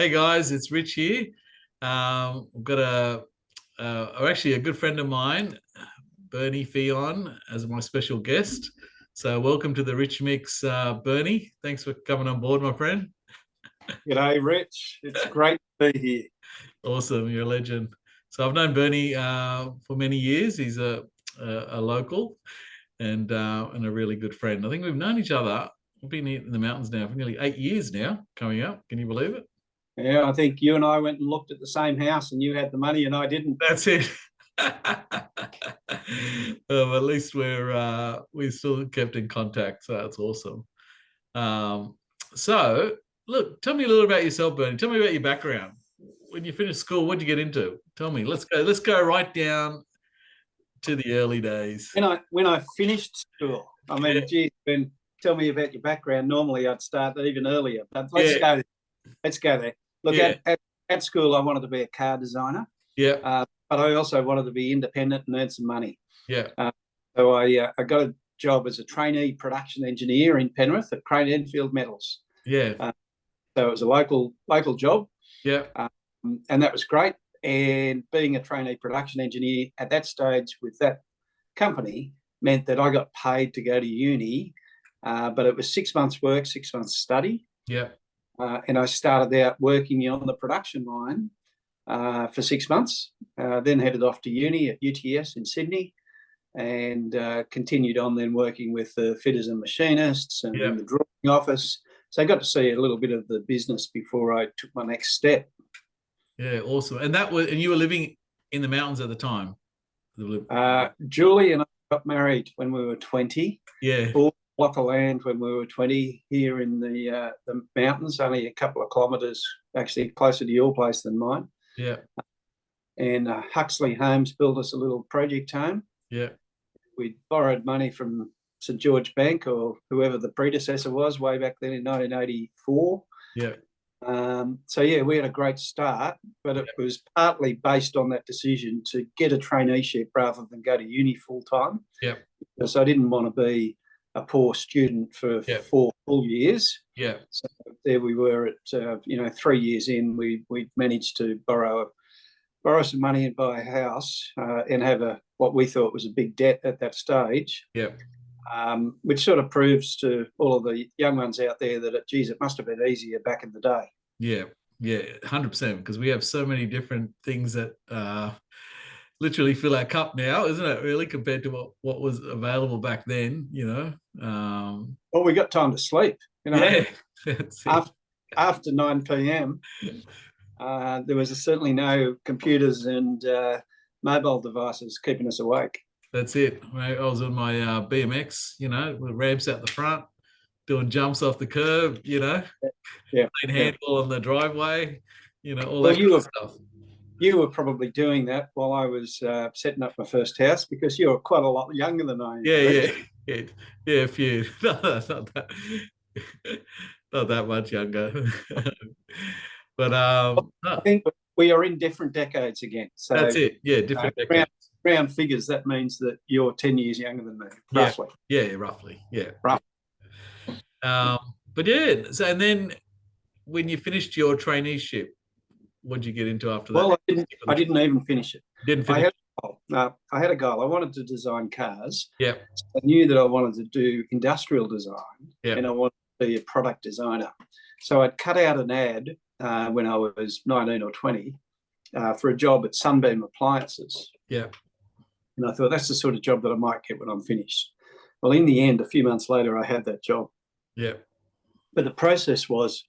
Hey guys, it's Rich here. We've got actually a good friend of mine, Bernie Fehon, as my special guest. So welcome to the Rich Mix, Bernie. Thanks for coming on board, my friend. G'day, Rich. It's great to be here. Awesome, you're a legend. So I've known Bernie for many years. He's a local and a really good friend. I think we've known each other. We've been in the mountains now for nearly 8 years now, coming up. Can you believe it? Yeah, I think you and I went and looked at the same house and you had the money and I didn't. That's it. Well, at least we still kept in contact, so that's awesome. Um, so, look, tell me a little about yourself, Bernie. Tell me about your background. When you finished school, what did you get into? Tell me. Let's go. Let's go right down to the early days. When I finished school, I mean, geez, tell me about your background. Normally, I'd start even earlier, but let's go. Let's go there. Look, at school, I wanted to be a car designer. Yeah. But I also wanted to be independent and earn some money. Yeah. So I got a job as a trainee production engineer in Penrith at Crane Enfield Metals. Yeah. So it was a local job. Yeah. And that was great. And being a trainee production engineer at that stage with that company meant that I got paid to go to uni, but it was 6 months work, 6 months study. Yeah. And I started out working on the production line for 6 months, then headed off to uni at UTS in Sydney and continued on then working with the fitters and machinists and in the drawing office. So I got to see a little bit of the business before I took my next step. Yeah, awesome. And you were living in the mountains at the time? Julie and I got married when we were 20. Yeah. Bought a block of land when we were 20 here in the mountains, only a couple of kilometres, actually closer to your place than mine. Yeah. And Huxley Homes built us a little project home. Yeah. We borrowed money from St George Bank or whoever the predecessor was way back then in 1984. Yeah. So, yeah, we had a great start, but it was partly based on that decision to get a traineeship rather than go to uni full time. Yeah. Because I didn't want to be a poor student for 4 full years. Yeah. So there we were at, 3 years in, we managed to borrow some money and buy a house and have what we thought was a big debt at that stage. Yeah. Which sort of proves to all of the young ones out there that, it must have been easier back in the day. Yeah, 100%, because we have so many different things that literally fill our cup now, isn't it, really, compared to what was available back then, Well, we got time to sleep, Yeah, after 9 p.m. There was certainly no computers and mobile devices keeping us awake. That's it. I was on my BMX, with ramps out the front, doing jumps off the curb, playing handball on the driveway, all that kind of stuff. You were probably doing that while I was setting up my first house because you were quite a lot younger than I am. Yeah, a few. Not that much younger. But I think we are in different decades again. So that's it. Yeah, different decades. Round figures, that means that you're 10 years younger than me, roughly. Yeah, roughly. Yeah. Roughly. But yeah, so and then when you finished your traineeship, what did you get into after that? Well, I didn't even finish it. Didn't finish. I had a goal. I wanted to design cars. Yeah. So I knew that I wanted to do industrial design. Yeah. And I wanted to be a product designer. So I'd cut out an ad when I was 19 or 20 for a job at Sunbeam Appliances. Yeah. And I thought that's the sort of job that I might get when I'm finished. Well, in the end, a few months later, I had that job. Yeah. But the process was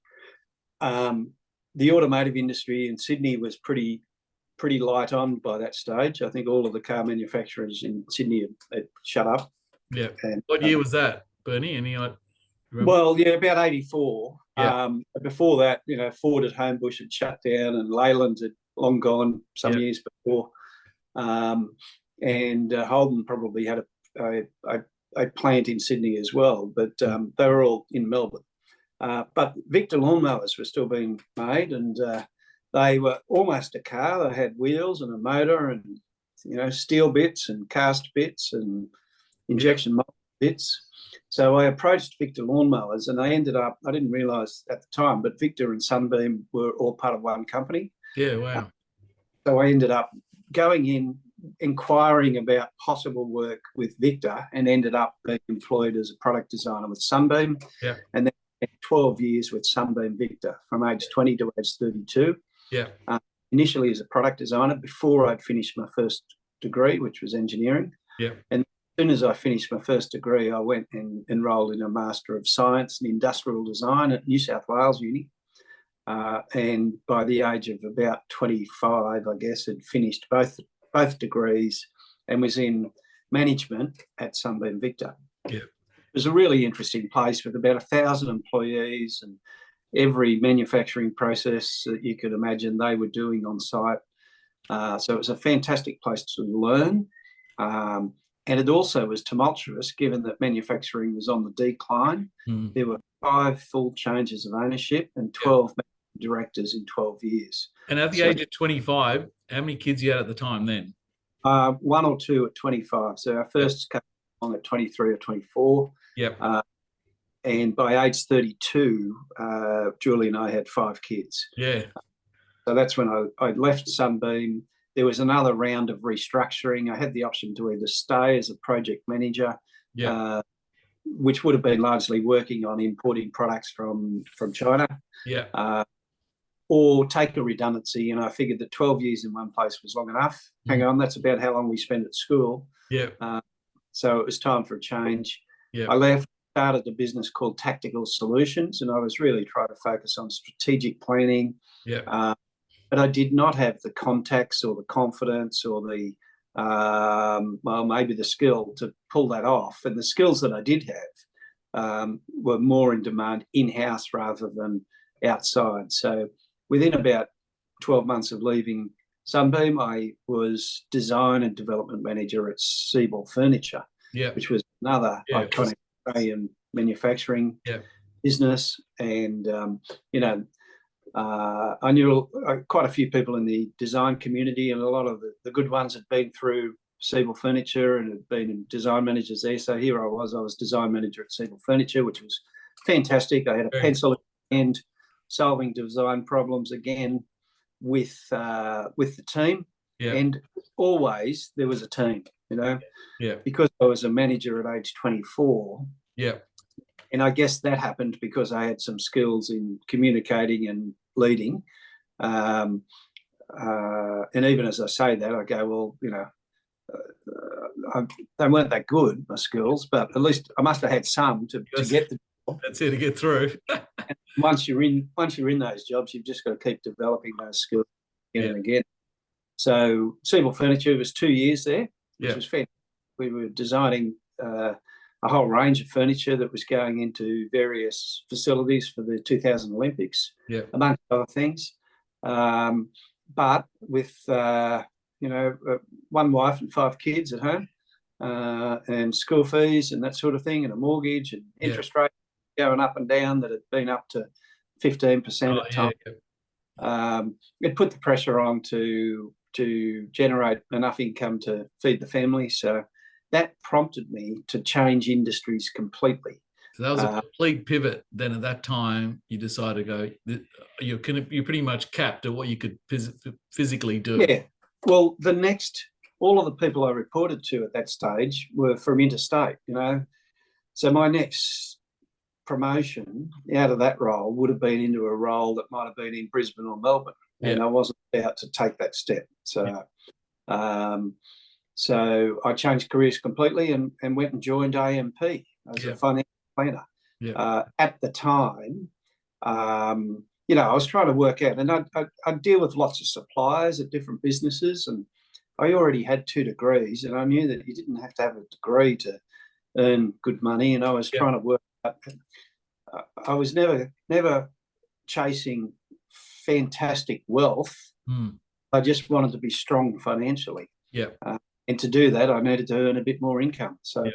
the automotive industry in Sydney was pretty light on by that stage. I think all of the car manufacturers in Sydney had shut up. Yeah. And what year was that, Bernie? Well, yeah, about 84. Yeah. Before that, Ford at Homebush had shut down and Leyland had long gone some years before. And Holden probably had a plant in Sydney as well, but they were all in Melbourne. But Victor lawnmowers were still being made, and they were almost a car. They had wheels and a motor and, steel bits and cast bits and injection molding. bits. So I approached Victor Lawnmowers, and I didn't realise at the time, but Victor and Sunbeam were all part of one company. Yeah, wow. So I ended up going in, inquiring about possible work with Victor, and ended up being employed as a product designer with Sunbeam. Yeah. And then 12 years with Sunbeam Victor from age 20 to age 32. Yeah. Initially as a product designer before I'd finished my first degree, which was engineering. Yeah. And as soon as I finished my first degree, I went and enrolled in a Master of Science in Industrial Design at New South Wales Uni. And by the age of about 25, I guess, had finished both degrees and was in management at Sunbeam Victor. Yeah. It was a really interesting place with about 1,000 employees, and every manufacturing process that you could imagine they were doing on site. So it was a fantastic place to learn. And it also was tumultuous, given that manufacturing was on the decline. Mm. There were 5 full changes of ownership and 12 directors in 12 years. And at the age of 25, how many kids you had at the time then? 1 or 2 at 25. So our first came along at 23 or 24. Yep. And by age 32, Julie and I had 5 kids. Yeah. So that's when I left Sunbeam. There was another round of restructuring. I had the option to either stay as a project manager, which would have been largely working on importing products from China, or take a redundancy. And I figured that 12 years in one place was long enough. Hang on, that's about how long we spent at school. Yeah. So it was time for a change. Yeah. I left, started a business called Tactical Solutions, and I was really trying to focus on strategic planning. Yeah. But I did not have the contacts or the confidence or the, maybe the skill to pull that off. And the skills that I did have were more in demand in-house rather than outside. So within about 12 months of leaving Sunbeam, I was design and development manager at Seabull Furniture, which was another iconic Australian manufacturing business. And, I knew quite a few people in the design community, and a lot of the good ones had been through Seabull Furniture and had been design managers there. So here I was design manager at Seabull Furniture, which was fantastic. I had a pencil and solving design problems again with the team, and always there was a team, because I was a manager at age 24. And I guess that happened because I had some skills in communicating and leading. And even as I say that, I go, well, they weren't that good, my skills, but at least I must have had some to get the job. That's it, to get through. Once you're in those jobs, you've just got to keep developing those skills again and again. So Seabull Furniture was 2 years there, which was fantastic. We were designing a whole range of furniture that was going into various facilities for the 2000 Olympics, amongst other things. But with, one wife and 5 kids at home, and school fees and that sort of thing, and a mortgage and interest rates going up and down that had been up to 15% at times. It put the pressure on to generate enough income to feed the family. So that prompted me to change industries completely. So that was a complete pivot. Then at that time, you decided to go, you're pretty much capped at what you could physically do. Yeah. Well, all of the people I reported to at that stage were from interstate, So my next promotion out of that role would have been into a role that might have been in Brisbane or Melbourne. And I wasn't about to take that step. So, so I changed careers completely and went and joined AMP as a financial planner. At the time, I was trying to work out, and I'd deal with lots of suppliers at different businesses, and I already had 2 degrees, and I knew that you didn't have to have a degree to earn good money, and I was trying to work out. I was never chasing fantastic wealth. I just wanted to be strong financially. And to do that, I needed to earn a bit more income. So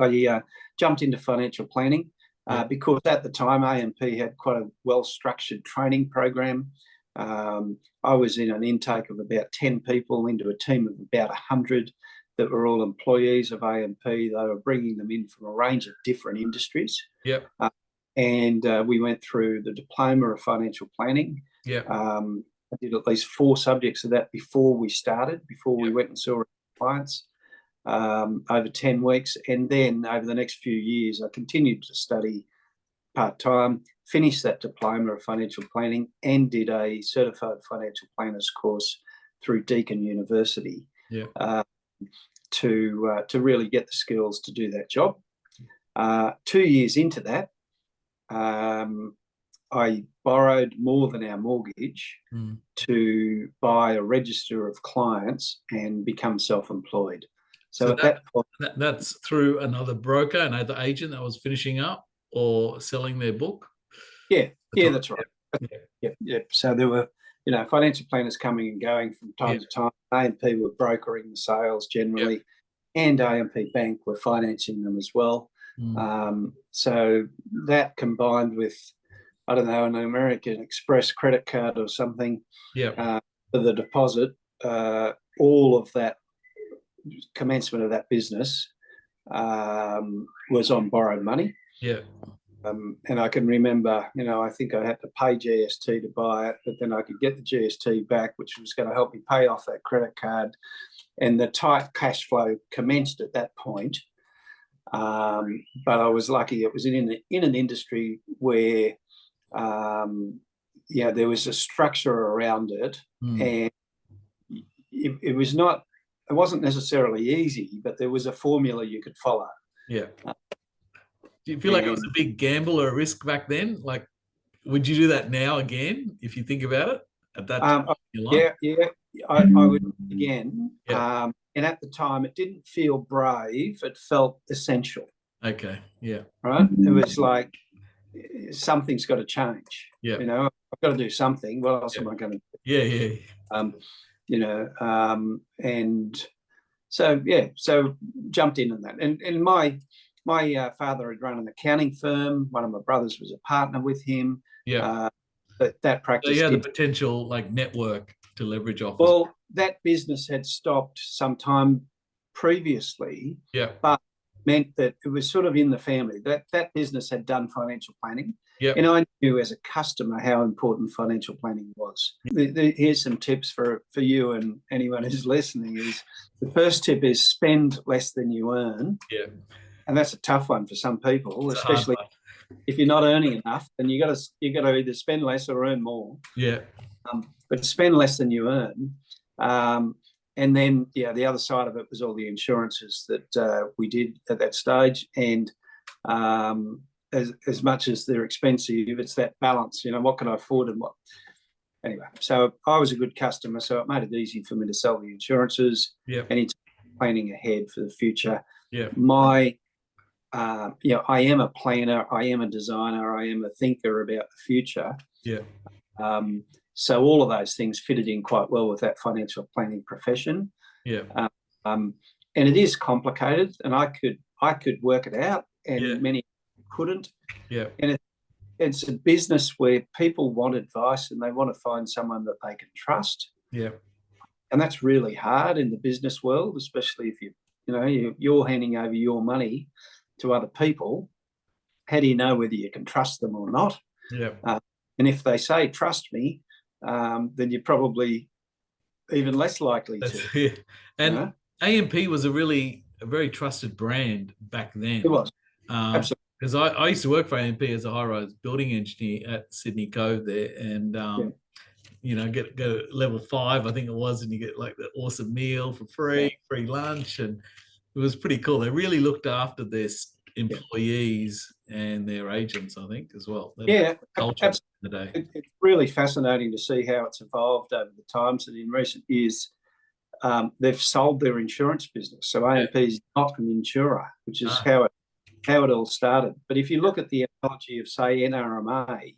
I jumped into financial planning because at the time AMP had quite a well-structured training program. I was in an intake of about 10 people into a team of about 100. that were all employees of AMP. They were bringing them in from a range of different industries. Yep. And we went through the diploma of financial planning. Yep. I did at least 4 subjects of that before we started, before we went and saw clients, over 10 weeks. And then over the next few years, I continued to study part-time, finished that diploma of financial planning, and did a certified financial planners course through Deakin University to really get the skills to do that job. 2 years into that, I borrowed more than our mortgage to buy a register of clients and become self-employed. So at that point, that's through another broker, another agent that was finishing up or selling their book? Yeah, that's right. Yeah. So there were, financial planners coming and going from time to time. AMP were brokering the sales generally, and AMP Bank were financing them as well. So that combined with, I don't know, an American Express credit card or something for the deposit, all of that commencement of that business was on borrowed money. Yeah. And I can remember, I think I had to pay GST to buy it, but then I could get the GST back, which was going to help me pay off that credit card. And the tight cash flow commenced at that point. But I was lucky it was in an industry where, there was a structure around it, and it wasn't necessarily easy, but there was a formula you could follow. Yeah. Do you feel like it was a big gamble or a risk back then? Like, would you do that now again if you think about it at that time in your life? I would again. Yeah. And at the time, it didn't feel brave. It felt essential. Okay. Yeah. Right. It was like something's got to change. Yeah. I've got to do something. What else am I going to do? Yeah. And so so jumped in on that. And my father had run an accounting firm. One of my brothers was a partner with him. Yeah. But that practice. So you had the potential network to leverage off. Well, that business had stopped sometime previously. Yeah. But meant that it was sort of in the family. That business had done financial planning. Yeah. And I knew as a customer how important financial planning was. Here's some tips for you and anyone who's listening. Is the first tip is spend less than you earn. Yeah. And that's a tough one for some people, especially if you're not earning enough. Then you got to either spend less or earn more. Yeah. But spend less than you earn. And then, the other side of it was all the insurances that we did at that stage. And as much as they're expensive, it's that balance. What can I afford and what? Anyway, so I was a good customer, so it made it easy for me to sell the insurances. Yeah. And it's planning ahead for the future. Yeah. I am a planner, I am a designer, I am a thinker about the future. Yeah. So all of those things fitted in quite well with that financial planning profession. Yeah. And it is complicated, and I could work it out, and many couldn't. Yeah. And it's a business where people want advice and they want to find someone that they can trust. Yeah. And that's really hard in the business world, especially if you're handing over your money to other people. How do you know whether you can trust them or not? Yeah. And if they say, trust me, then you're probably even less likely to. Yeah. And AMP was a very trusted brand back then. It was. Absolutely. Because I used to work for AMP as a high-rise building engineer at Sydney Cove there, and go level 5, I think it was, and you get the awesome meal for free lunch, and it was pretty cool. They really looked after their employees and their agents, I think, as well. Culture the day. It's really fascinating to see how it's evolved over the times, and in recent years, they've sold their insurance business. So AMP is not an insurer, which is how it all started. But if you look at the analogy of, say, NRMA,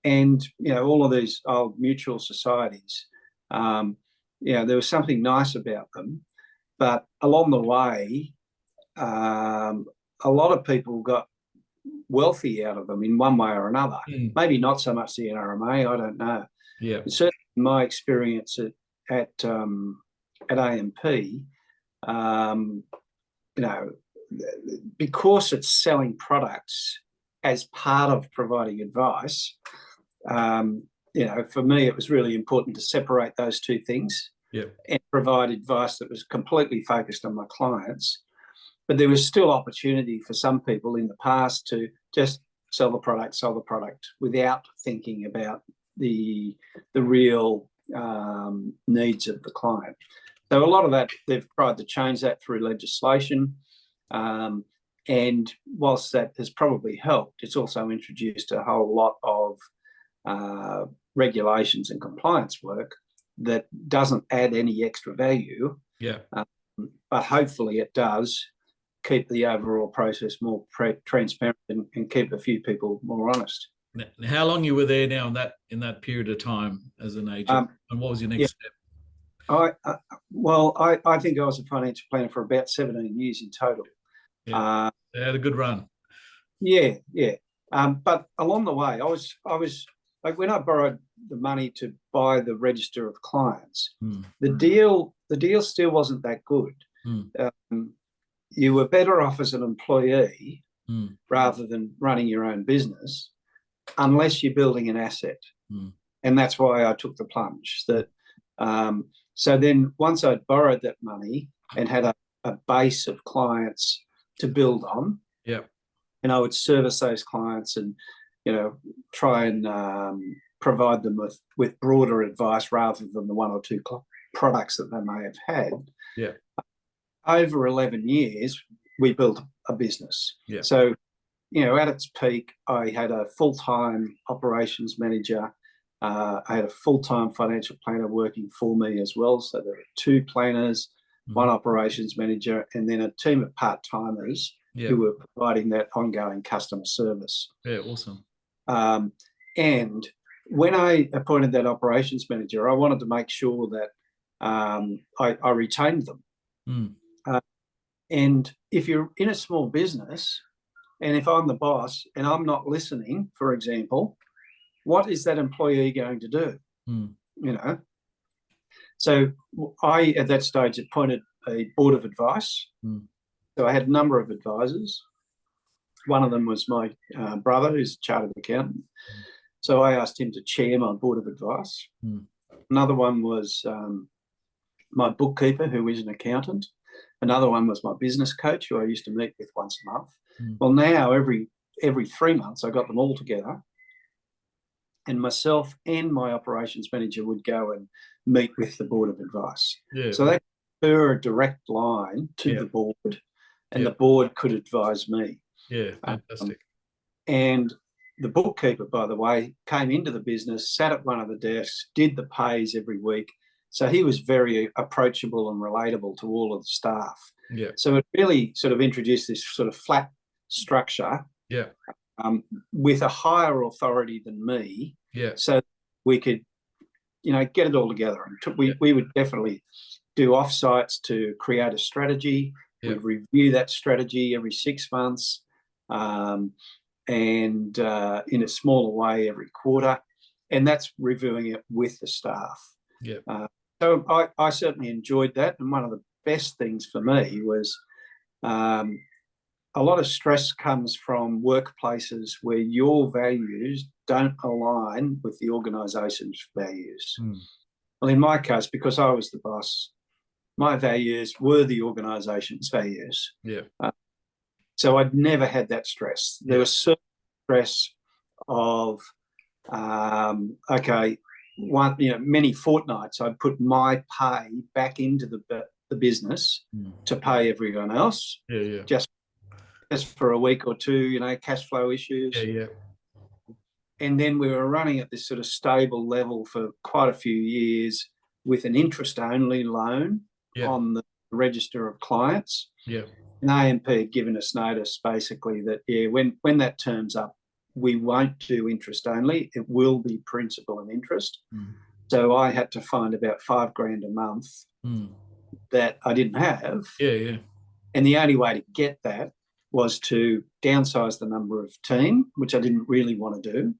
and all of these old mutual societies, there was something nice about them, but along the way, a lot of people got wealthy out of them in one way or another. Maybe not so much the NRMA, I don't know. Yeah. But certainly my experience at AMP, um, you know, because it's selling products as part of providing advice, for me, it was really important to separate those two things and provide advice that was completely focused on my clients. But there was still opportunity for some people in the past to just sell the product without thinking about the real needs of the client. So a lot of that, they've tried to change that through legislation. And whilst that has probably helped, it's also introduced a whole lot of regulations and compliance work that doesn't add any extra value. But hopefully it does keep the overall process more transparent and keep a few people more honest. Now, how long you were there now in that period of time as an agent, and what was your next step? I think I was a financial planner for about 17 years in total. They had a good run. But along the way, I was like, when I borrowed the money to buy the register of clients, the deal still wasn't that good. You were better off as an employee rather than running your own business, unless you're building an asset. And that's why I took the plunge. So then once I'd borrowed that money and had a base of clients to build on, and I would service those clients and, try and provide them with broader advice rather than the one or two products that they may have had. Over 11 years, we built a business. So, at its peak, I had a full-time operations manager. I had a full-time financial planner working for me as well. So there were 2 planners, 1 operations manager, and then a team of part-timers who were providing that ongoing customer service. Awesome. And when I appointed that operations manager, I wanted to make sure that I retained them. And if you're in a small business, and if I'm the boss and I'm not listening, for example, what is that employee going to do? So I, at that stage, appointed a board of advice. So I had a number of advisors. One of them was my brother, who's a chartered accountant. So I asked him to chair my board of advice. Another one was my bookkeeper, who is an accountant. Another one was my business coach, who I used to meet with once a month. Well, now every 3 months, I got them all together, and myself and my operations manager would go and meet with the board of advice. So they were a direct line to the board, and the board could advise me. Fantastic. And the bookkeeper, by the way, came into the business, sat at one of the desks, did the pays every week. So he was very approachable and relatable to all of the staff. So it really sort of introduced this sort of flat structure with a higher authority than me. So we could, get it all together. And we would definitely do offsites to create a strategy. We'd review that strategy every 6 months, and in a smaller way every quarter. And that's reviewing it with the staff. So I certainly enjoyed that. And one of the best things for me was a lot of stress comes from workplaces where your values don't align with the organisation's values. Well, in my case, because I was the boss, my values were the organisation's values. So I'd never had that stress. There was certain stress of, many fortnights I'd put my pay back into the business to pay everyone else. Just for a week or two, cash flow issues. And then we were running at this sort of stable level for quite a few years with an interest-only loan on the register of clients. And AMP had given us notice, basically, that, when that terms up, we won't do interest only. It will be principal and interest. So I had to find about $5,000 a month that I didn't have. And the only way to get that was to downsize the number of team, which I didn't really want to do.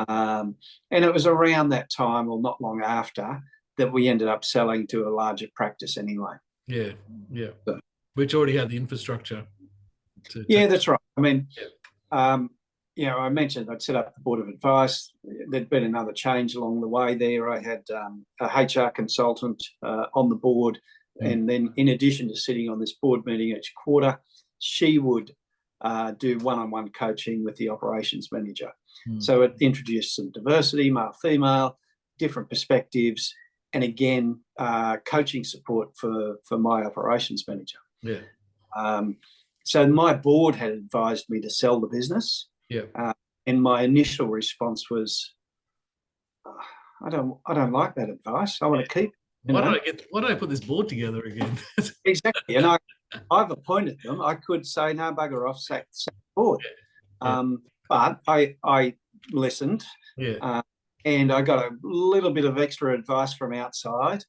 And it was around that time, or not long after, that we ended up selling to a larger practice anyway. Yeah, yeah. So, Which already had the infrastructure to yeah, take. that's right. I mean, Yeah. I mentioned I'd set up the board of advice. There'd been another change along the way there. I had a HR consultant on the board. And then in addition to sitting on this board meeting each quarter, she would do one-on-one coaching with the operations manager. So it introduced some diversity, male, female, different perspectives, and again, coaching support for my operations manager. Yeah. So my board had advised me to sell the business. Yeah. And my initial response was, I don't like that advice. I want to keep. Why don't I put this board together again? Exactly. And I've appointed them. I could say, no, bugger off, sack the board. Yeah. But I listened. Yeah. And I got a little bit of extra advice from outside.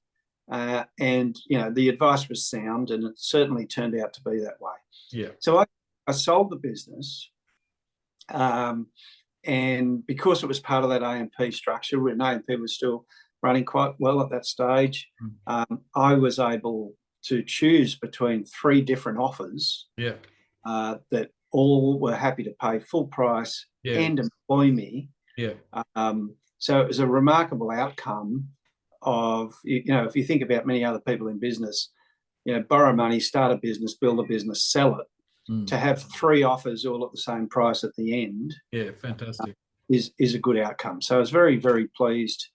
And, the advice was sound, and it certainly turned out to be that way. Yeah. So I sold the business. And because it was part of that AMP structure, when AMP was still running quite well at that stage, I was able to choose between 3 different offers. Yeah. That all were happy to pay full price and employ me. Yeah. So it was a remarkable outcome of, if you think about many other people in business, borrow money, start a business, build a business, sell it. To have 3 offers all at the same price at the end, fantastic, is a good outcome. So I was very, very pleased,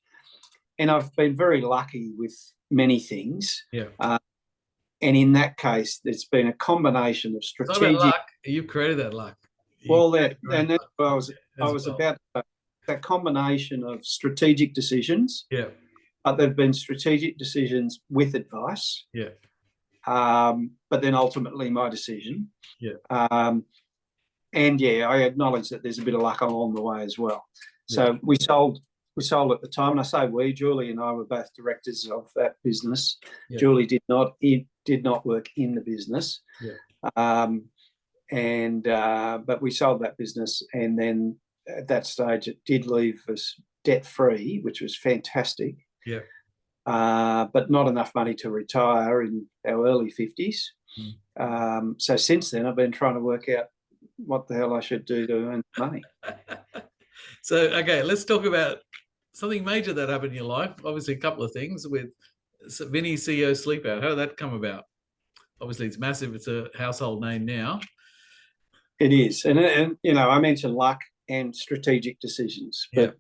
and I've been very lucky with many things. Yeah. And in that case, it's been a combination of strategic. It's not about luck. You've created that luck. And that's what I was about to say. That combination of strategic decisions. Yeah. But they've been strategic decisions with advice. Yeah. But then ultimately my decision. Yeah. And I acknowledge that there's a bit of luck along the way as well. So we sold at the time, and I say we, Julie and I were both directors of that business. Yeah. Julie did not work in the business. Yeah. But we sold that business, and then at that stage it did leave us debt free, which was fantastic. Yeah. But not enough money to retire in our early 50s. So since then, I've been trying to work out what the hell I should do to earn money. So, okay, let's talk about something major that happened in your life. Obviously, a couple of things with Vinnies CEO Sleepout. How did that come about? Obviously, it's massive. It's a household name now. It is. And I mentioned luck and strategic decisions. But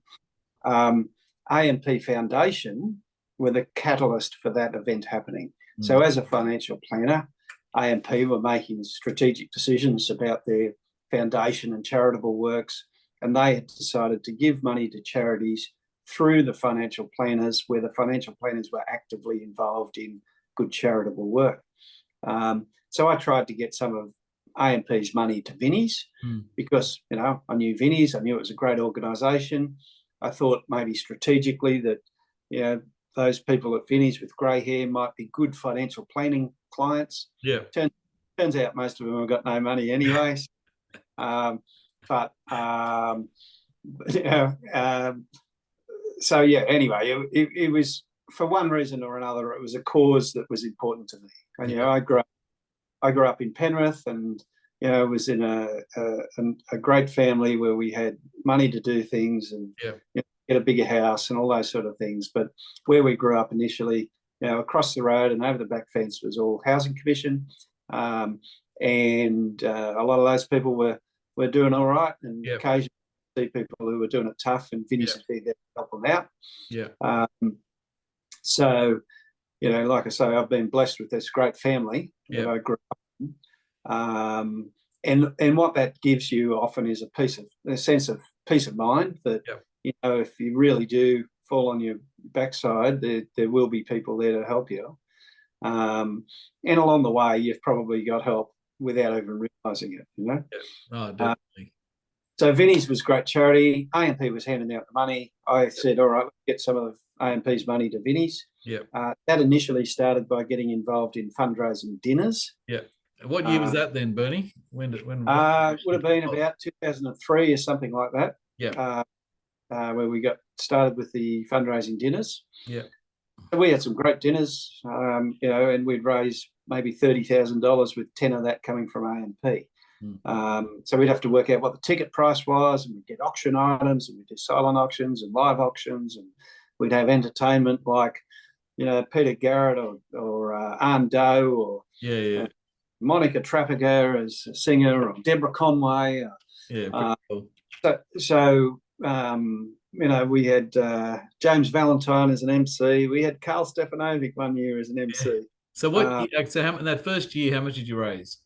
AMP Foundation were the catalyst for that event happening. So as a financial planner, AMP were making strategic decisions about their foundation and charitable works, and they had decided to give money to charities through the financial planners, where the financial planners were actively involved in good charitable work. So I tried to get some of AMP's money to Vinnies because, I knew Vinnies, I knew it was a great organisation. I thought maybe strategically that, those people at Vinnies with grey hair might be good financial planning clients. Yeah. Turns out most of them have got no money anyway. Anyway, it was, for one reason or another, it was a cause that was important to me. And I grew up in Penrith, and was in a great family where we had money to do things and get a bigger house and all those sort of things. But where we grew up initially, across the road and over the back fence was all housing commission, and a lot of those people were doing all right, and occasionally see people who were doing it tough, and Vinnies would be there to help them out. Yeah. So, like I say, I've been blessed with this great family that I grew up in. And what that gives you often is a sense of peace of mind that, if you really do fall on your backside, there will be people there to help you. And along the way, you've probably got help without even realising it, Yeah. Oh, definitely. So Vinnies was great charity. AMP was handing out the money. I said, all right, let's get some of AMP's money to Vinnies. Yeah. That initially started by getting involved in fundraising dinners. Yeah. What year was that then, Bernie? When would have been about 2003 or something like that. Yeah. Where we got started with the fundraising dinners. Yeah. We had some great dinners, and we'd raise maybe $30,000, with 10 of that coming from A&P. So we'd have to work out what the ticket price was, and we'd get auction items, and we'd do silent auctions and live auctions, and we'd have entertainment like, Peter Garrett or Ann Doe or Monica Trafficker as a singer, or Deborah Conway. Cool. So we had James Valentine as an MC. We had Carl Stefanovic one year as an MC. Yeah. So in that first year, how much did you raise?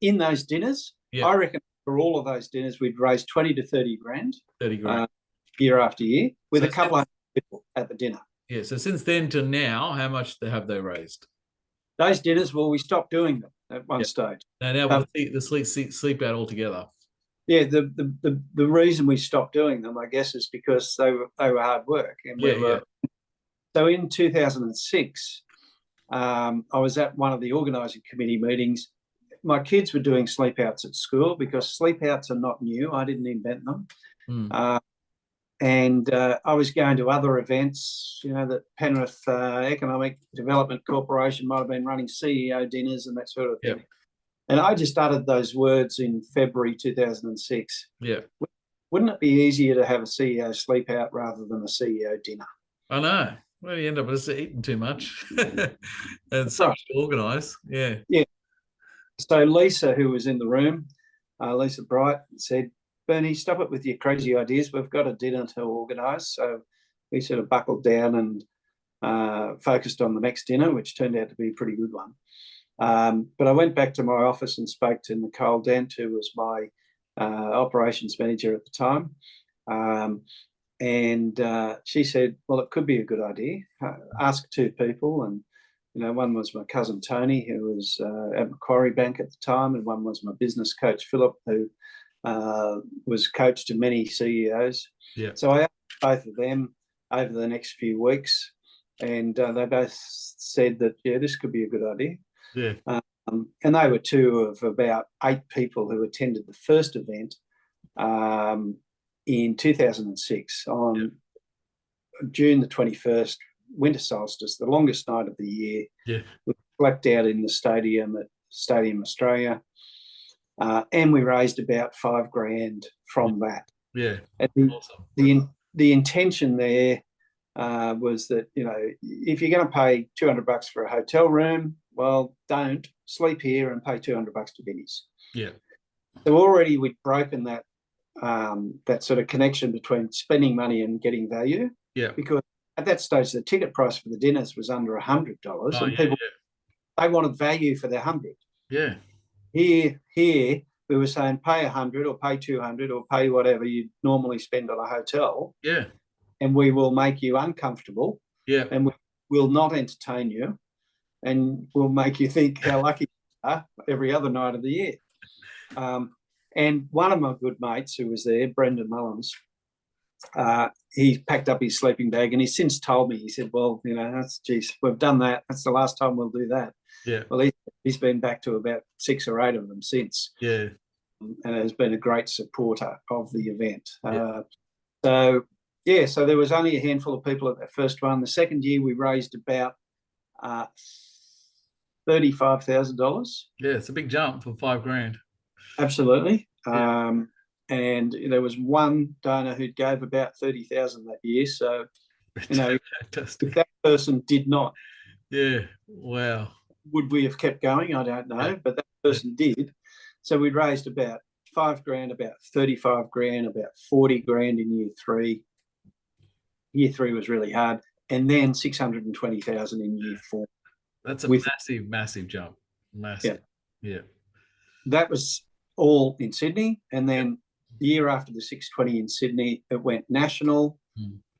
In those dinners, I reckon for all of those dinners, we'd raise 20 to 30 grand. 30 grand. Year after year, with a couple of people at the dinner. Yeah. So since then to now, how much have they raised? Those dinners, well, we stopped doing them at one stage. Now the sleep out altogether. Yeah, the reason we stopped doing them, I guess, is because they were hard work. And So in 2006, I was at one of the organising committee meetings. My kids were doing sleepouts at school, because sleepouts are not new. I didn't invent them. And I was going to other events, that Penrith Economic Development Corporation might have been running CEO dinners and that sort of thing. And I just uttered those words in February 2006. Yeah. Wouldn't it be easier to have a CEO sleepout rather than a CEO dinner? I know. Well, you end up just eating too much and so much to organise. Yeah. Yeah. So Lisa, who was in the room, Lisa Bright, said, "Bernie, stop it with your crazy ideas. We've got a dinner to organise." So we sort of buckled down and focused on the next dinner, which turned out to be a pretty good one. But I went back to my office and spoke to Nicole Dent, who was my operations manager at the time. And she said, "Well, it could be a good idea. Ask two people." And, one was my cousin Tony, who was at Macquarie Bank at the time, and one was my business coach, Philip, who was coach to many CEOs. Yeah. So I asked both of them over the next few weeks, and they both said that, this could be a good idea. Yeah. And they were two of about 8 people who attended the first event in 2006 on June the 21st, winter solstice, the longest night of the year. Yeah. We slept out in the stadium at Stadium Australia, and we raised about 5 grand from that. Yeah. And awesome. The intention there was that, if you're going to pay $200 for a hotel room, well, don't sleep here and pay $200 to Vinnies. Yeah. So already we'd broken that sort of connection between spending money and getting value. Yeah. Because at that stage, the ticket price for the dinners was under $100, and people they wanted value for their $100. Yeah. Here we were saying pay $100 or pay $200 or pay whatever you normally spend on a hotel. Yeah. And we will make you uncomfortable. Yeah. And we will not entertain you, and we'll make you think how lucky you are every other night of the year. And one of my good mates who was there, Brendan Mullins, he packed up his sleeping bag, and he's since told me, he said, "Well, we've done that. That's the last time we'll do that." Yeah. Well, he's been back to about 6 or 8 of them since. Yeah. And has been a great supporter of the event. Yeah. So there was only a handful of people at that first one. The second year we raised about $35,000. Yeah, it's a big jump from 5 grand. Absolutely. Yeah. And there was one donor who gave about 30,000 that year. So, if that person did not, wow, would we have kept going? I don't know, but that person did. So we raised about 5 grand, about 35 grand, about 40 grand in year 3. Year 3 was really hard, and then 620,000 in year 4. That's a massive jump. Massive. Yeah. That was all in Sydney, and then the year after the 620 in Sydney, it went national,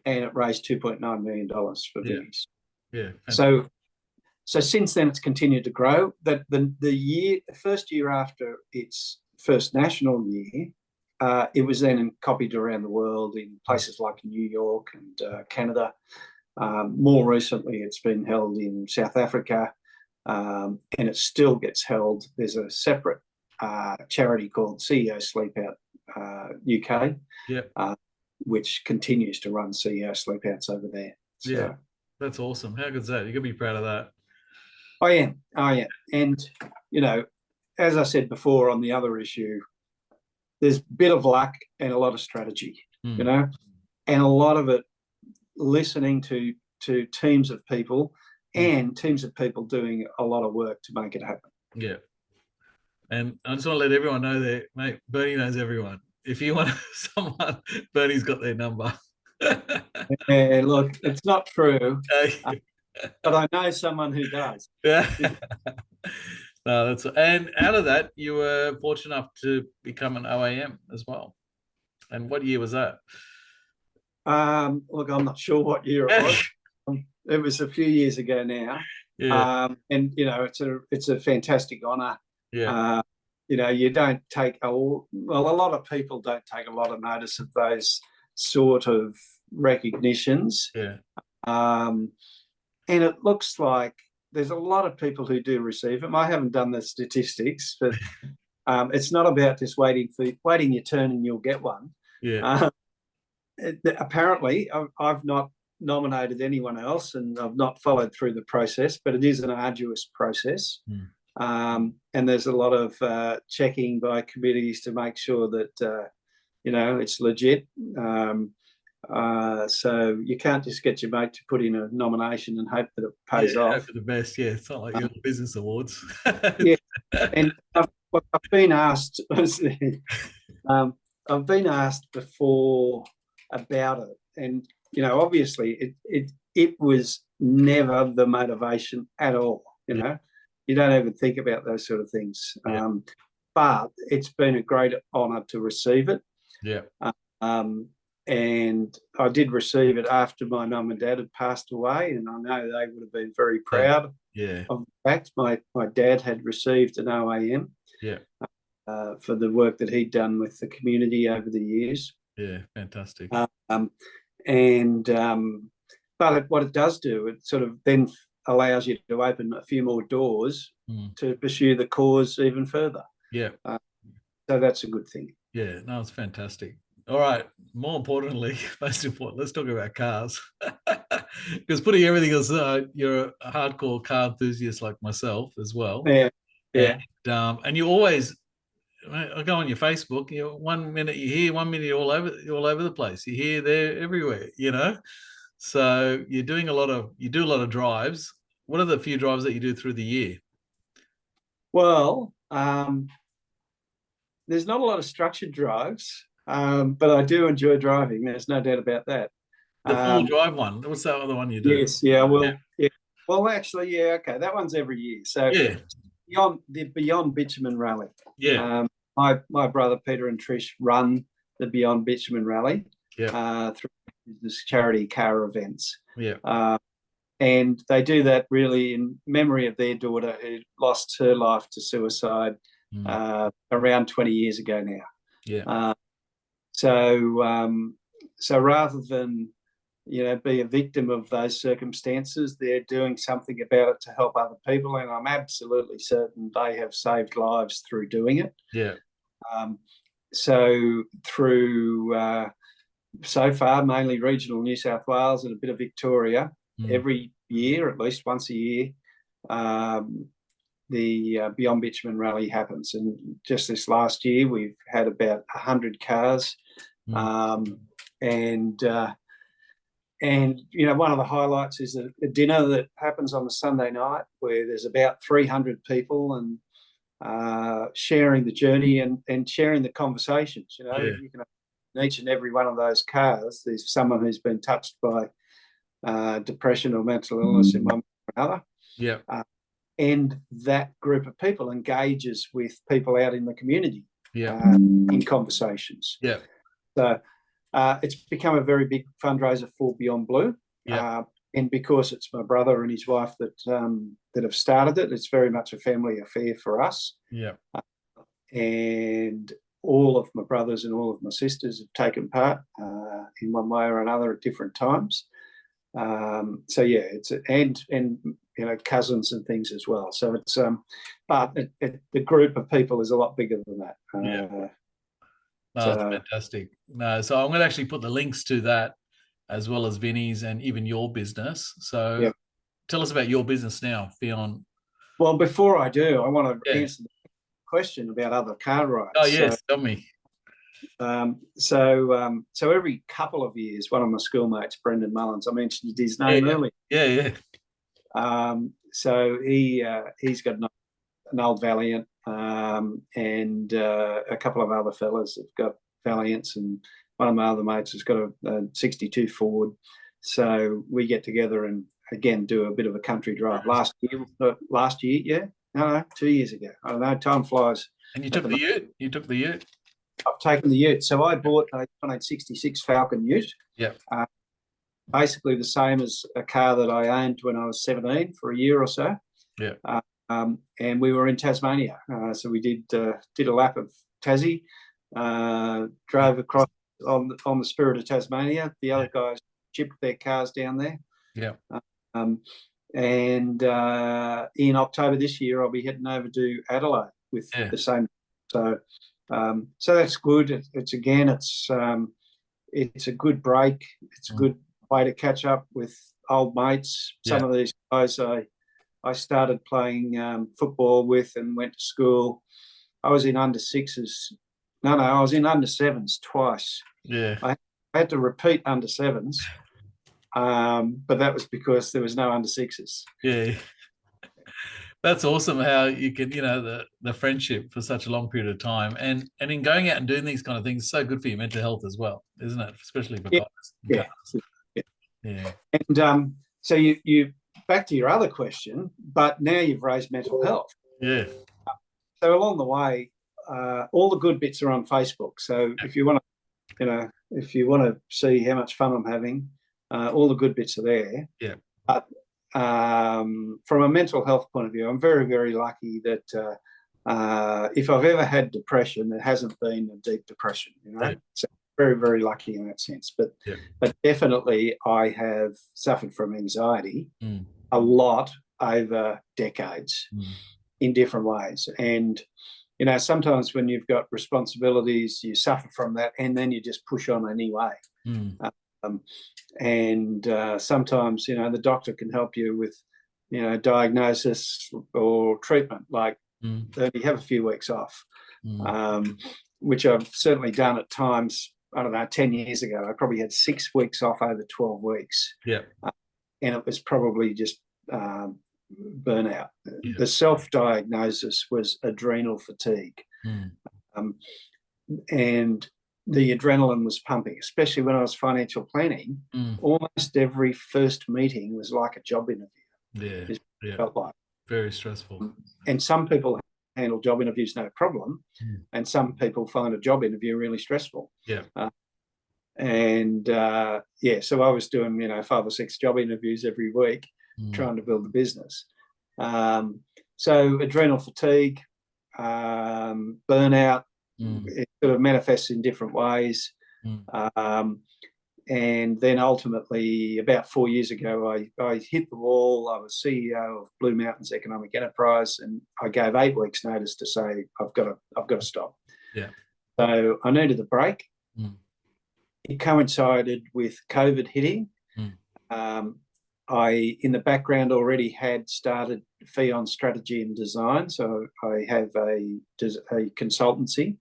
and it raised $2.9 million for Vinnies. Yeah. So since then, it's continued to grow. The first year after its first national year, it was then copied around the world in places like New York and Canada. More recently, it's been held in South Africa, and it still gets held. There's a separate charity called CEO Sleepout UK, which continues to run CEO Sleepouts over there. So, that's awesome. How good is that? You're going to be proud of that. I am. And, you know, as I said before on the other issue, there's a bit of luck and a lot of strategy, you know, and a lot of it listening to teams of people and teams of people doing a lot of work to make it happen. Yeah. And I just want to let everyone know that, mate, Bernie knows everyone. If you want someone, Bernie's got their number. Yeah, look, it's not true, Okay. but I know someone who does. Yeah. No, that's, and out of that, you were fortunate enough to become an OAM as well. And what year was that? Look, I'm not sure what year it was. It was a few years ago now. Yeah. And you know, it's a fantastic honour. Yeah. You know, you don't take a lot of people don't take a lot of notice of those sort of recognitions. Yeah. And it looks like there's a lot of people who do receive them. I haven't done the statistics, but it's not about just waiting your turn and you'll get one. Yeah. Apparently, I've not nominated anyone else, and I've not followed through the process, but it is an arduous process. And there's a lot of checking by committees to make sure that, you know, it's legit. So you can't just get your mate to put in a nomination and hope that it pays off. Hope for the best. Yeah, it's not like your business awards. Yeah, and I've been asked. I've been asked before about it, and you know, obviously, it was never the motivation at all. You know, you don't even think about those sort of things. But it's been a great honour to receive it. Yeah. And I did receive it after my mum and dad had passed away, and I know they would have been very proud of the fact. My dad had received an OAM for the work that he'd done with the community over the years. Yeah, fantastic. But what it does do, it sort of then allows you to open a few more doors to pursue the cause even further. Yeah. So that's a good thing. Yeah, no, it's fantastic. All right. More importantly, most important, let's talk about cars. Because putting everything aside, you're a hardcore car enthusiast like myself as well. Yeah. Yeah. And you always, I go on your Facebook. You know, 1 minute you're here, 1 minute you're all over the place. You're here, there, everywhere. You know, so you do a lot of drives. What are the few drives that you do through the year? Well, there's not a lot of structured drives, but I do enjoy driving. There's no doubt about that. The full drive one. What's that other one you do? Yes, yeah. Well, yeah. Well, actually, yeah. Okay, that one's every year. So Beyond Bitumen Rally. Yeah. My brother Peter and Trish run the Beyond Bitumen Rally. Yeah. Through this charity car events. Yeah. And they do that really in memory of their daughter who lost her life to suicide around 20 years ago now. Yeah. So rather than, you know, be a victim of those circumstances, they're doing something about it to help other people, and I'm absolutely certain they have saved lives through doing it. Yeah. So through so far mainly regional New South Wales and a bit of Victoria, every year, at least once a year, the Beyond Bitumen Rally happens. And just this last year, we've had about 100 cars. And you know, one of the highlights is a dinner that happens on the Sunday night where there's about 300 people and sharing the journey and sharing the conversations. You know, you can, in each and every one of those cars, there's someone who's been touched by depression or mental illness in one way or another. Yeah. And that group of people engages with people out in the community in conversations. Yeah. So it's become a very big fundraiser for Beyond Blue. Yeah. And because it's my brother and his wife that have started it, it's very much a family affair for us. Yeah. And all of my brothers and all of my sisters have taken part in one way or another at different times. So yeah, it's and you know, cousins and things as well. So it's but the group of people is a lot bigger than that. No, that's fantastic. No, so I'm going to actually put the links to that as well as Vinnie's and even your business. So tell us about your business now, Fehon. Well, before I do, I want to Yeah. answer the question about other car rides. Oh, yes, tell me. So every couple of years, one of my schoolmates, Brendan Mullins, I mentioned his name earlier. Yeah. So he's got an old Valiant, and a couple of other fellas have got Valiants, and one of my other mates has got a 62 Ford. So we get together and again do a bit of a country drive. Last year, yeah, no, 2 years ago. I don't know, time flies. And you took the Ute. You took the Ute. I've taken the Ute. So I bought a 1966 Falcon Ute. Yeah. Basically the same as a car that I owned when I was 17 for a year or so. Yeah. And we were in Tasmania. So we did a lap of Tassie, drove across on the Spirit of Tasmania. The other guys chipped their cars down there. Yeah. And in October this year, I'll be heading over to Adelaide with the same. So that's good. It's a good break. It's a good way to catch up with old mates. Some of these guys I started playing football with and went to school. I was in under sixes. No, I was in under sevens twice. Yeah. I had to repeat under sevens, but that was because there was no under sixes. Yeah. That's awesome how you can, the friendship for such a long period of time. And in going out and doing these kind of things, so good for your mental health as well, isn't it? Especially for guys. Yeah. And so you back to your other question, but now you've raised mental health. Yeah. So along the way, all the good bits are on Facebook. So if you want to see how much fun I'm having, all the good bits are there. Yeah. But from a mental health point of view, I'm very, very lucky that if I've ever had depression, it hasn't been a deep depression. So very, very lucky in that sense. But definitely, I have suffered from anxiety a lot over decades in different ways. And sometimes when you've got responsibilities, you suffer from that, and then you just push on anyway. And sometimes, the doctor can help you with, diagnosis or treatment, like you have a few weeks off, which I've certainly done at times. I don't know, 10 years ago, I probably had 6 weeks off over 12 weeks. Yeah. And it was probably just burnout. Yeah. The self-diagnosis was adrenal fatigue. And the adrenaline was pumping, especially when I was financial planning. Almost every first meeting was like a job interview. Yeah. Felt like. Very stressful. And some people handle job interviews no problem, and some people find a job interview really stressful. Yeah. So I was doing 5 or 6 job interviews every week, trying to build the business. So adrenal fatigue, burnout, it sort of manifests in different ways. And then ultimately, about 4 years ago, I hit the wall. I was CEO of Blue Mountains Economic Enterprise, and I gave 8 weeks' notice to say I've got to stop. Yeah. So I needed a break. It coincided with COVID hitting. I, in the background, already had started Fehon Strategy and Design, so I have a consultancy.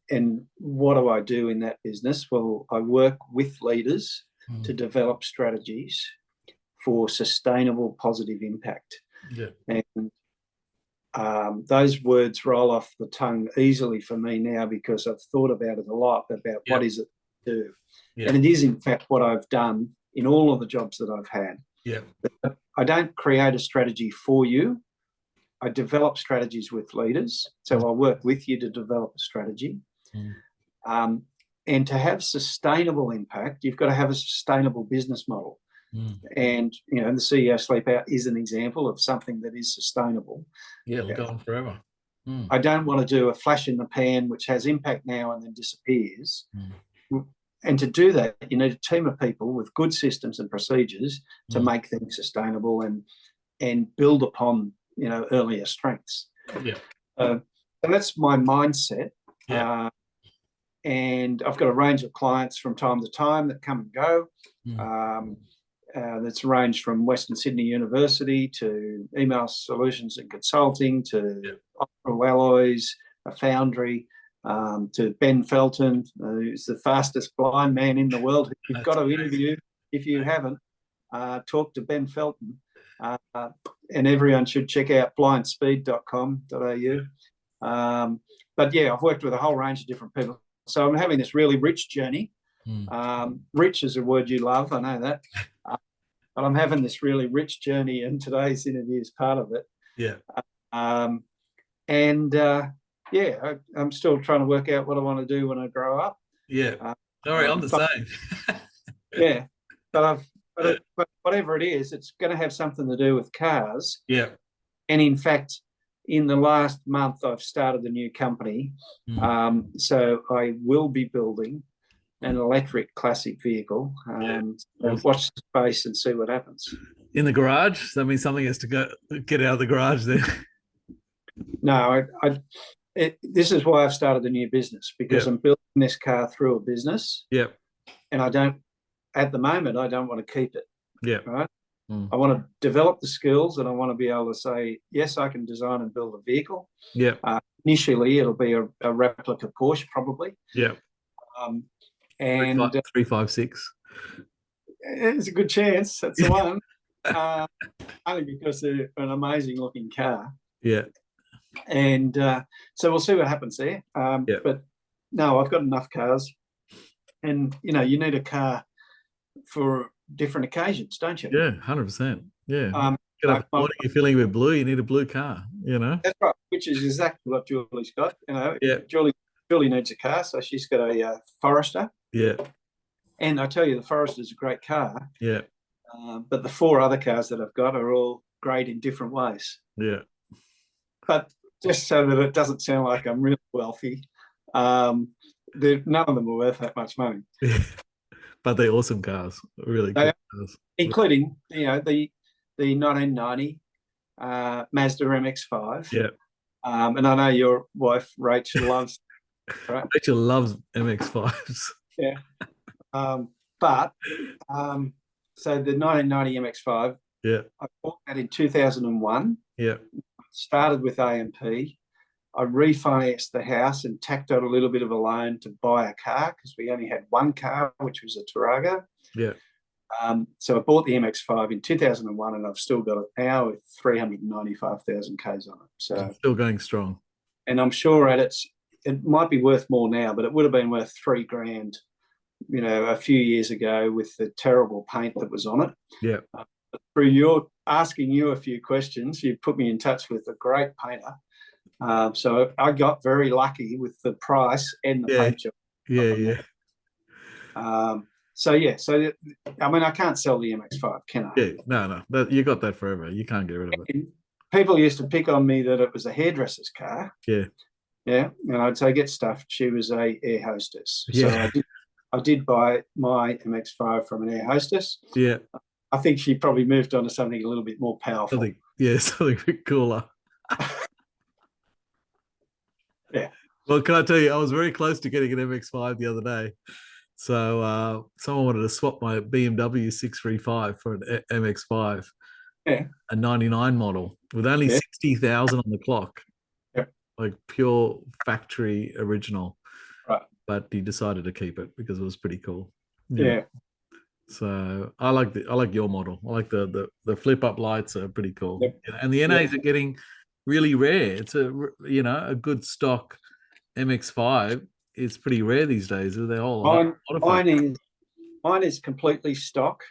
And what do I do in that business? Well, I work with leaders to develop strategies for sustainable positive impact. Yeah. And those words roll off the tongue easily for me now because I've thought about it a lot, about what is it to do. Yeah. And it is, in fact, what I've done in all of the jobs that I've had. Yeah. But I don't create a strategy for you. I develop strategies with leaders. So I work with you to develop a strategy. And to have sustainable impact, you've got to have a sustainable business model. And, the CEO Sleepout is an example of something that is sustainable. Yeah, it'll go on forever. I don't want to do a flash in the pan, which has impact now and then disappears. And to do that, you need a team of people with good systems and procedures to make things sustainable and build upon, earlier strengths. Yeah. So that's my mindset. Yeah. And I've got a range of clients from time to time that come and go. that's ranged from Western Sydney University to email solutions and consulting to optical alloys, a foundry, to Ben Felton, who's the fastest blind man in the world. You've got to interview if you haven't. Talk to Ben Felton, and everyone should check out blindspeed.com.au. But yeah, I've worked with a whole range of different people. So I'm having this really rich journey. Rich is a word you love, I know that. But I'm having this really rich journey, and today's interview is part of it. Yeah. I'm still trying to work out what I want to do when I grow up. Yeah. Sorry, I'm the same. Yeah. But whatever it is, it's going to have something to do with cars. Yeah. And in fact, in the last month, I've started a new company. So I will be building an electric classic vehicle. Watch the space and see what happens. In the garage? That means something has to get out of the garage then. No, this is why I've started a new business, because I'm building this car through a business. Yeah. And at the moment, I don't want to keep it. Yeah. Right. I want to develop the skills, and I want to be able to say, yes, I can design and build a vehicle. Yeah. Initially, it'll be a replica Porsche, probably. Yeah. And 356. It's a good chance. That's the one. Only because they're an amazing looking car. Yeah. And so we'll see what happens there. But no, I've got enough cars. And, you need a car for different occasions, don't you? Yeah, 100%. Yeah. Get up in the morning, you're feeling a bit blue, you need a blue car, That's right, which is exactly what Julie's got. Yeah. Julie needs a car, so she's got a Forester. Yeah. And I tell you, the Forester is a great car. Yeah. But the 4 other cars that I've got are all great in different ways. Yeah. But just so that it doesn't sound like I'm really wealthy, none of them are worth that much money. Yeah. But they're awesome cars, really cool cars. Including, the 1990 Mazda MX-5. Yeah. And I know your wife, Rachel, loves right? Rachel loves MX-5s. Yeah. So the 1990 MX-5, I bought that in 2001. Yeah. Started with AMP. I refinanced the house and tacked on a little bit of a loan to buy a car, because we only had one car, which was a Tarago. Yeah. So I bought the MX-5 in 2001, and I've still got it now with 395,000 Ks on it. So it's still going strong. And I'm sure it might be worth more now, but it would have been worth $3,000, a few years ago with the terrible paint that was on it. Yeah. Through your asking you a few questions, you put me in touch with a great painter. So I got very lucky with the price and the paint job. Yeah. So I can't sell the MX-5, can I? Yeah, no. You got that forever. You can't get rid of it. And people used to pick on me that it was a hairdresser's car. Yeah. Yeah, and I'd say, get stuffed. She was a air hostess. Yeah. So I did buy my MX-5 from an air hostess. Yeah. I think she probably moved on to something a little bit more powerful. Something a bit cooler. Yeah. Well, can I tell you, I was very close to getting an MX-5 the other day. So someone wanted to swap my BMW 635 for an MX-5, a 99 model with only 60,000 on the clock. Yeah. Like pure factory original. Right. But he decided to keep it because it was pretty cool. Yeah. So I like your model. I like the flip up lights are pretty cool. Yep. And the NAs are getting really rare. It's a good stock MX-5 is pretty rare these days. They're all mine is completely stock,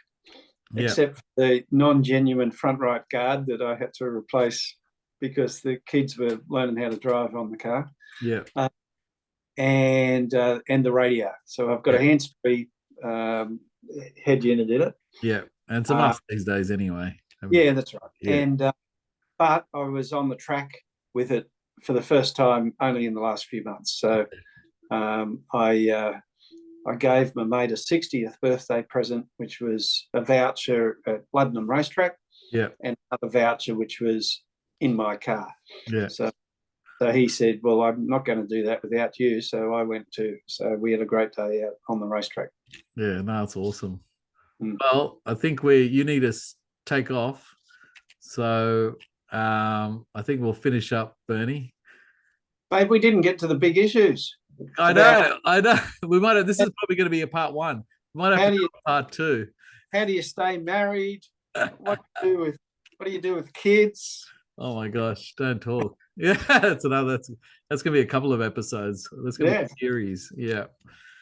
except for the non-genuine front right guard that I had to replace because the kids were learning how to drive on the car. Yeah. And the radio. So I've got a hands-free head unit in it. Yeah, and it's a must these days anyway. Yeah, that's right. Yeah. And but I was on the track with it for the first time only in the last few months. So I gave my mate a 60th birthday present, which was a voucher at Luddenham Racetrack. Yeah. And another voucher which was in my car. Yeah. So he said, well, I'm not going to do that without you. So I went to. So we had a great day out on the racetrack. Yeah, no, it's awesome. Well, I think you need to take off. So I think we'll finish up, Bernie. Babe, we didn't get to the big issues. I know. We might have. This is probably going to be a part one. We might have to do a part two. How do you stay married? What do you do with kids? Oh my gosh! Don't talk. Yeah, that's going to be a couple of episodes. That's going to be a series. Yeah,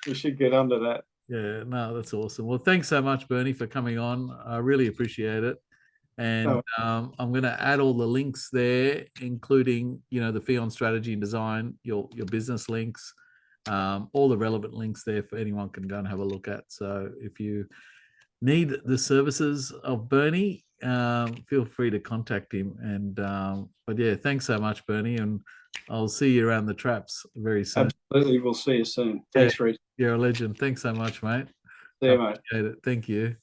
we should get under that. Yeah, no, that's awesome. Well, thanks so much, Bernie, for coming on. I really appreciate it. And I'm going to add all the links there, including, the Fehon strategy and design, your business links, all the relevant links there for anyone can go and have a look at. So if you need the services of Bernie, feel free to contact him. And but yeah, thanks so much, Bernie, and I'll see you around the traps very soon. Absolutely, we'll see you soon. Thanks, Reece. You're a legend. Thanks so much, mate. See you, mate. Appreciate it. Thank you.